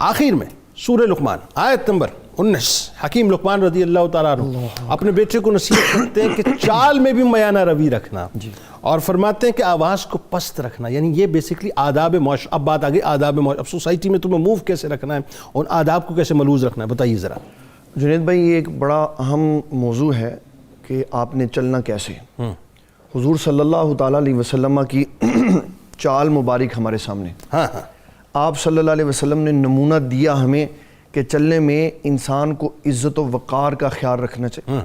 آخر میں سورہ لقمان آیت نمبر 19 حکیم لقمان رضی اللہ تعالیٰ عنہ اپنے بیٹے کو نصیحت کرتے ہیں کہ چال میں بھی میانہ روی رکھنا، اور فرماتے ہیں کہ آواز کو پست رکھنا، یعنی یہ بیسکلی آداب معاشرہ. اب بات آگئی آداب معاشرہ، اب سوسائٹی میں تمہیں موو کیسے رکھنا ہے اور آداب کو کیسے ملوز رکھنا ہے، بتائیے ذرا. جنید بھائی یہ ایک بڑا اہم موضوع ہے کہ آپ نے چلنا کیسے. حضور صلی اللہ تعالیٰ علیہ وسلم کی چال مبارک ہمارے سامنے. آپ صلی اللہ علیہ وسلم نے نمونہ دیا ہمیں کہ چلنے میں انسان کو عزت و وقار کا خیال رکھنا چاہیے.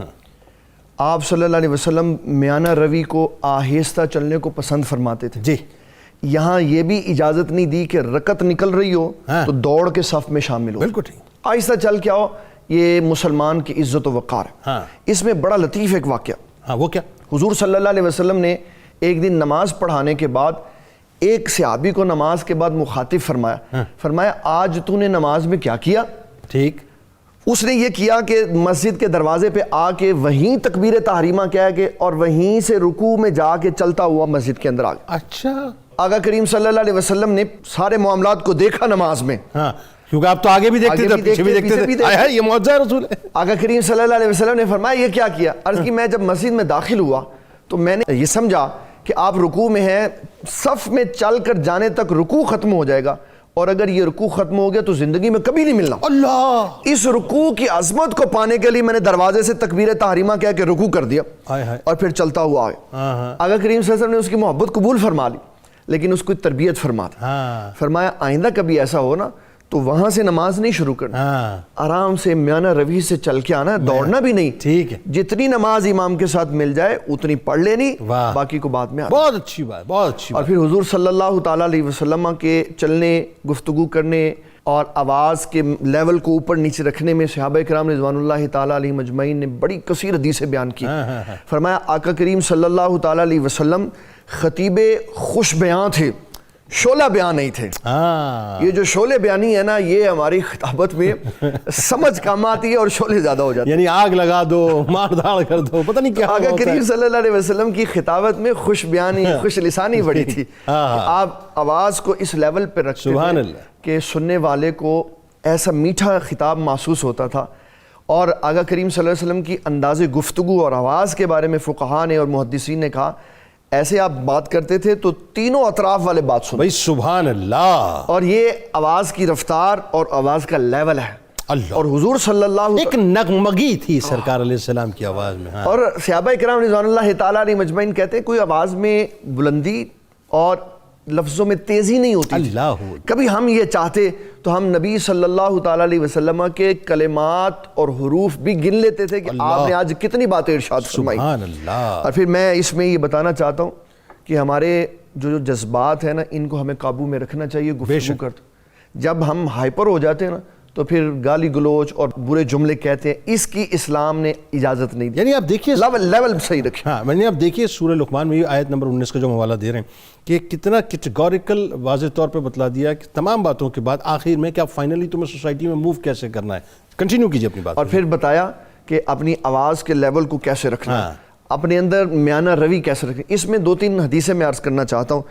آپ صلی اللہ علیہ وسلم میانہ روی کو آہستہ چلنے کو پسند فرماتے تھے. جی یہاں یہ بھی اجازت نہیں دی کہ رکعت نکل رہی ہو تو دوڑ کے صف میں شامل ہو. بالکل ٹھیک. آہستہ چل کے آؤ، یہ مسلمان کی عزت و وقار ہے. اس میں بڑا لطیف ایک واقعہ. وہ کیا؟ حضور صلی اللہ علیہ وسلم نے ایک دن نماز پڑھانے کے بعد ایک صحابی کو نماز کے بعد مخاطب فرمایا آج تو نے نماز میں کیا کیا؟ ٹھیک. اس نے یہ کیا کہ مسجد کے دروازے پہ آ کے وہیں تکبیر تحریمہ کہہ کے اور وہیں سے رکوع میں جا کے چلتا ہوا مسجد کے اندر آ گیا. اچھا. آقا کریم صلی اللہ علیہ وسلم نے سارے معاملات کو دیکھا نماز میں. کیونکہ آپ تو آگے بھی دیکھتے تھے، پیچھے بھی دیکھتے تھے. یہ معجزہ رسول ہے. آقا کریم صلی اللہ علیہ وسلم نے فرمایا یہ کیا کیا؟ عرض کی میں جب مسجد میں داخل ہوا تو میں نے یہ سمجھا کہ آپ رکوع میں ہیں، صف میں چل کر جانے تک رکوع ختم ہو جائے گا، اور اگر یہ رکوع ختم ہو گیا تو زندگی میں کبھی نہیں ملنا. اللہ. اس رکوع کی عظمت کو پانے کے لیے میں نے دروازے سے تکبیر تحریمہ کہہ کے رکوع کر دیا اور پھر چلتا ہوا آیا. آقا کریم صلی اللہ علیہ وسلم نے اس کی محبت قبول فرما لی، لیکن اس کو تربیت فرما دی. فرمایا آئندہ کبھی ایسا ہو نا تو وہاں سے نماز نہیں شروع کرنا، آرام سے میانہ روی سے چل کے آنا، دوڑنا بھی نہیں. ٹھیک ہے. جتنی نماز امام کے ساتھ مل جائے اتنی پڑھ لینی، باقی کو بعد میں آنا. بہت اچھی بات، بہت اچھی بات. اور پھر حضور صلی اللہ تعالیٰ علیہ وسلم کے چلنے، گفتگو کرنے اور آواز کے لیول کو اوپر نیچے رکھنے میں صحابہ کرام رضوان اللہ تعالیٰ علیہ مجمعین نے بڑی کثیر حدیثیں بیان کی. فرمایا آقا کریم صلی اللہ تعالیٰ علیہ وسلم خطیب خوش بیان تھے، شعلہ بیان نہیں تھے. یہ جو شعلہ بیانی ہے نا، یہ ہماری خطابت میں سمجھ کم آتی ہے اور شعلے زیادہ ہو جاتے ہیں. یعنی آگ لگا دو، مار دھاڑ کر دو، پتہ نہیں کیا. آقا کریم صلی اللہ علیہ وسلم کی خطابت میں خوش بیانی، خوش لسانی بڑی تھی. آپ آواز کو اس لیول پہ رکھتے تھے کہ سننے والے کو ایسا میٹھا خطاب محسوس ہوتا تھا. اور آقا کریم صلی اللہ علیہ وسلم کی انداز گفتگو اور آواز کے بارے میں فقہاء نے اور محدثین نے کہا ایسے آپ بات کرتے تھے تو تینوں اطراف والے بات سنو. بھائی سبحان اللہ. اور یہ آواز کی رفتار اور آواز کا لیول ہے. اللہ. اور حضور صلی اللہ ایک نغمگی تھی سرکار علیہ السلام کی آواز میں. اور صحابہ کرام رضوان اللہ تعالیٰ علیہ مجمعین کہتے ہیں کوئی آواز میں بلندی اور لفظوں میں تیزی نہیں ہوتی. اللہ. کبھی ہم یہ چاہتے تو ہم نبی صلی اللہ تعالیٰ علیہ وسلم کے کلمات اور حروف بھی گن لیتے تھے کہ آپ نے آج کتنی باتیں ارشاد فرمائی. سبحان اللہ. اور پھر میں اس میں یہ بتانا چاہتا ہوں کہ ہمارے جو جذبات ہیں نا، ان کو ہمیں قابو میں رکھنا چاہیے گفتگو کرتے. جب ہم ہائپر ہو جاتے ہیں نا تو پھر گالی گلوچ اور برے جملے کہتے ہیں، اس کی اسلام نے اجازت نہیں دی. یعنی آپ دیکھیے لیول صحیح رکھیں. ہاں میں نے آپ دیکھیے سورہ لقمان میں یہ آیت نمبر 19 کا جو حوالہ دے رہے ہیں کہ کتنا کیٹیگوریکل واضح طور پہ بتلا دیا کہ تمام باتوں کے بعد آخر میں کہ آپ فائنلی تمہیں سوسائٹی میں موو کیسے کرنا ہے. کنٹینیو کیجئے اپنی بات. اور پھر بتایا کہ اپنی آواز کے لیول کو کیسے رکھنا ہے، اپنے اندر میانہ روی کیسے رکھیں. اس میں 2-3 حدیثیں میں عرض کرنا چاہتا ہوں.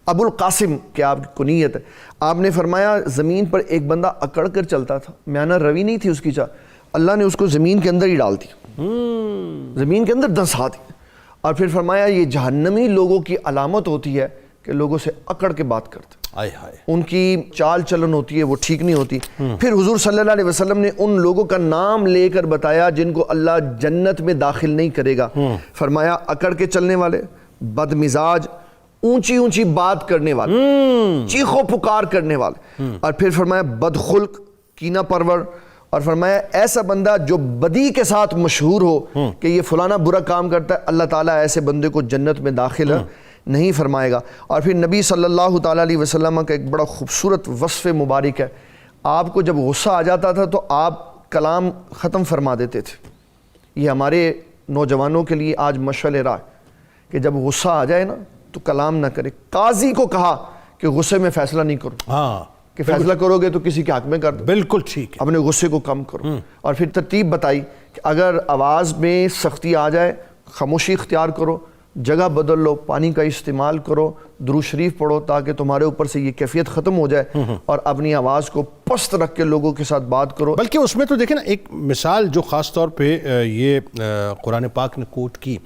ابو القاسم کہ آپ کی کنیت ہے، آپ نے فرمایا زمین پر ایک بندہ اکڑ کر چلتا تھا، میانہ روی نہیں تھی اس کی اللہ نے اس کو زمین کے اندر ہی ڈال دی، زمین کے اندر دھنسا دی. اور پھر فرمایا یہ جہنمی لوگوں کی علامت ہوتی ہے کہ لوگوں سے اکڑ کے بات کرتے، ان کی چال چلن ہوتی ہے وہ ٹھیک نہیں ہوتی. پھر حضور صلی اللہ علیہ وسلم نے ان لوگوں کا نام لے کر بتایا جن کو اللہ جنت میں داخل نہیں کرے گا. فرمایا اکڑ کے چلنے والے، بد مزاج، اونچی اونچی بات کرنے والے، چیخو پکار کرنے والے. اور پھر فرمایا بدخلق، کینہ پرور. اور فرمایا ایسا بندہ جو بدی کے ساتھ مشہور ہو کہ یہ فلانا برا کام کرتا ہے، اللہ تعالیٰ ایسے بندے کو جنت میں داخل نہیں فرمائے گا. اور پھر نبی صلی اللہ تعالیٰ علیہ وسلم کا ایک بڑا خوبصورت وصف مبارک ہے. آپ کو جب غصہ آ جاتا تھا تو آپ کلام ختم فرما دیتے تھے. یہ ہمارے نوجوانوں کے لیے آج مشعل راہ کہ جب غصہ آ جائے نا تو کلام نہ کرے. قاضی کو کہا کہ غصے میں فیصلہ نہیں کرو، کہ فیصلہ کرو گے تو کسی کے حق میں کر دو. بالکل ٹھیک ہے. اپنے غصے کو کم کرو. اور پھر ترتیب بتائی کہ اگر آواز میں سختی آ جائے خاموشی اختیار کرو، جگہ بدل لو, پانی کا استعمال کرو, درود شریف پڑھو تاکہ تمہارے اوپر سے یہ کیفیت ختم ہو جائے, اور اپنی آواز کو پست رکھ کے لوگوں کے ساتھ بات کرو. بلکہ اس میں تو دیکھیں نا ایک مثال جو خاص طور پہ یہ قرآن پاک نے کوٹ کی,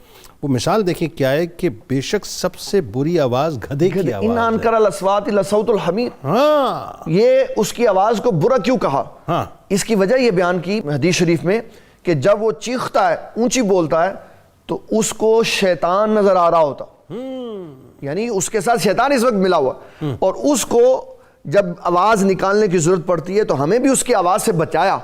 وہ مثال دیکھیں کیا ہے کہ بے شک سب سے بری آواز گدھے کی ان آواز انکر الاصوات لصوت الحمیر, ہاں یہ اس کی آواز کو برا کیوں کہا؟ ہاں اس کی وجہ یہ بیان کی حدیث شریف میں کہ جب وہ چیختا ہے, اونچی بولتا ہے, تو اس کو شیطان نظر آ رہا ہوتا, یعنی اس کے ساتھ شیطان اس وقت ملا ہوا, اور اس کو جب آواز نکالنے کی ضرورت پڑتی ہے تو ہمیں بھی اس کی آواز سے بچایا.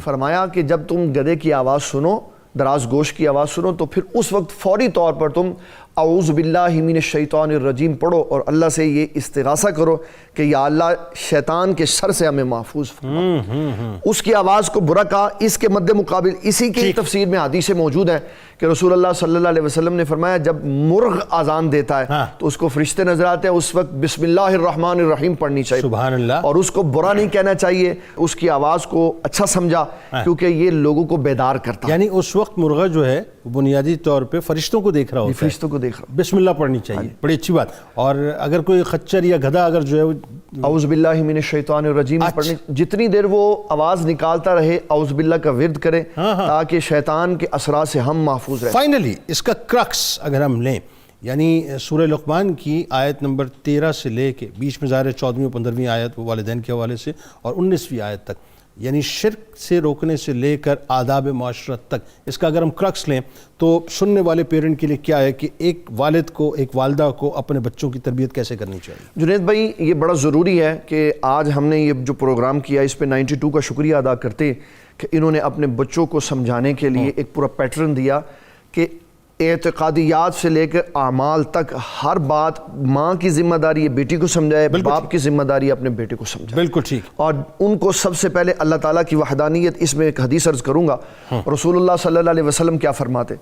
فرمایا کہ جب تم گدھے کی آواز سنو, دراز گوش کی آواز سنو, تو پھر اس وقت فوری طور پر تم اعوذ باللہ من الشیطان الرجیم پڑھو اور اللہ سے یہ استغاثہ کرو کہ یا اللہ شیطان کے شر سے ہمیں محفوظ فرما. اس کی آواز کو برا کہا. اس کے مد مقابل اسی کی تفسیر میں حدیثیں موجود ہیں کہ رسول اللہ صلی اللہ علیہ وسلم نے فرمایا جب مرغ اذان دیتا ہے تو اس کو فرشتے نظر آتے ہیں, اس وقت بسم اللہ الرحمن الرحیم پڑھنی چاہیے, سبحان اللہ, اور اس کو برا نہیں کہنا چاہیے. اس کی آواز کو اچھا سمجھا کیونکہ یہ لوگوں کو بیدار کرتا ہے. یعنی اس وقت مرغہ جو ہے بنیادی طور پہ فرشتوں کو دیکھ رہا ہوتا ہے, فرشتوں کو دیکھ رہا, بسم اللہ پڑھنی چاہیے, بڑی اچھی بات. اور اگر کوئی خچر یا گدھا اگر جو ہے اعوذ باللہ من الشیطان الرجیم پڑھنی, جتنی دیر وہ آواز نکالتا رہے اعوذ باللہ کا ورد کرے تاکہ شیطان کے اثرات سے ہم محفوظ رہیں. فائنلی اس کا کرکس اگر ہم لیں, یعنی سورہ لقمان کی آیت نمبر 13 سے لے کے بیچ میں ظاہر 14ویں اور 15ویں آیت والدین کے حوالے سے, اور 19ویں آیت تک, یعنی شرک سے روکنے سے لے کر آداب معاشرت تک, اس کا اگر ہم کرکس لیں تو سننے والے پیرنٹ کے لیے کیا ہے کہ ایک والد کو, ایک والدہ کو اپنے بچوں کی تربیت کیسے کرنی چاہیے؟ جنید بھائی یہ بڑا ضروری ہے کہ آج ہم نے یہ جو پروگرام کیا اس پہ 92 کا شکریہ ادا کرتے کہ انہوں نے اپنے بچوں کو سمجھانے کے لیے ایک پورا پیٹرن دیا کہ اعتقادیات سے لے کر اعمال تک ہر بات ماں کی ذمہ داری ہے بیٹی کو سمجھائے, باپ کی ذمہ داری ہے اپنے بیٹے کو سمجھائے. بالکل ٹھیک. اور ان کو سب سے پہلے اللہ تعالیٰ کی وحدانیت, اس میں ایک حدیث عرض کروں گا, رسول اللہ صلی اللہ علیہ وسلم کیا فرماتے,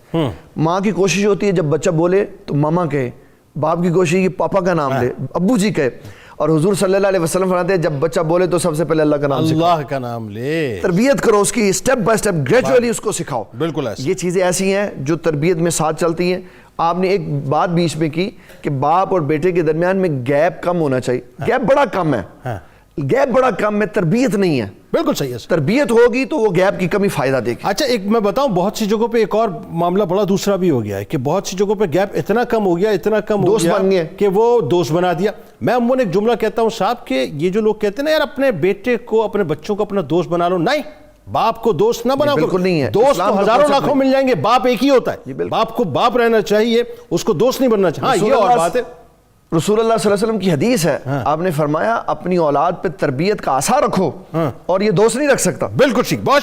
ماں کی کوشش ہوتی ہے جب بچہ بولے تو ماما کہے, باپ کی کوشش یہ پاپا کا نام لے, ابو جی کہے, اور حضور صلی اللہ علیہ وسلم فرماتے ہیں جب بچہ بولے تو سب سے پہلے اللہ کا نام سکھاؤ, اللہ کا نام لے, تربیت کرو اس کی, سٹیپ بائی سٹیپ گریجولی اس کو سکھاؤ. بالکل ایسا. یہ چیزیں ایسی ہیں جو تربیت میں ساتھ چلتی ہیں. آپ نے ایک بات بیچ میں کی کہ باپ اور بیٹے کے درمیان میں گیپ کم ہونا چاہیے, گیپ بڑا کم ہے, گیپ بڑا کم ہے, تربیت نہیں ہے. بالکل صحیح ہے. تربیت ہوگی تو وہ گیپ کی کمی فائدہ دے گی. اچھا ایک میں بتاؤں, بہت سی جگہوں پہ ایک اور معاملہ بڑا دوسرا بھی ہو گیا ہے کہ بہت سی جگہوں پہ گیپ اتنا کم ہو گیا, اتنا کم ہو دوست بن گیا گئے کہ وہ دوست بنا دیا. میں عموماً ایک جملہ کہتا ہوں صاحب کہ یہ جو لوگ کہتے ہیں نا یار اپنے بیٹے کو, اپنے بچوں کو اپنا دوست بنا لو, نہیں, باپ کو دوست نہ بناؤ. بالکل نہیں ہے. دوست تو ہزاروں لاکھوں مل جائیں گے, باپ ایک ہی ہوتا ہے. باپ کو باپ رہنا چاہیے, اس کو دوست نہیں بننا چاہیے. ہاں یہ اور بات ہے. رسول اللہ صلی اللہ علیہ وسلم کی حدیث ہے, آپ نے فرمایا اپنی اولاد پہ تربیت کا آثار رکھو, اور یہ دوست نہیں رکھ سکتا. بالکل ٹھیک. بہت